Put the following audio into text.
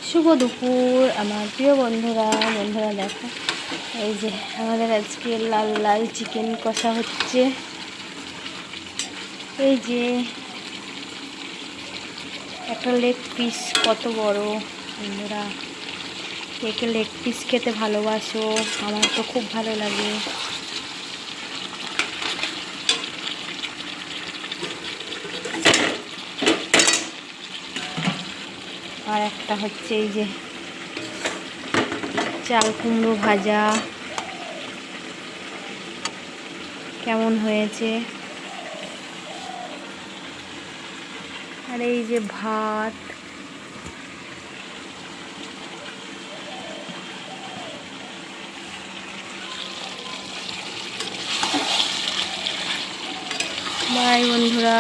শুভ দুপুর আমার প্রিয় বন্ধুরা দেখো এই যে আমাদের আজকে লাল লাল চিকেন কষা হচ্ছে। এই যে একটা লেগ পিস, কত বড় বন্ধুরা, কে কে লেগ পিস খেতে ভালোবাসো? আমার তো খুব ভালো লাগে। আর একটা হচ্ছে এই যে চাল কুমড়ো ভাজা, কেমন হয়েছে। আর এই যে ভাত, বাই বন্ধুরা।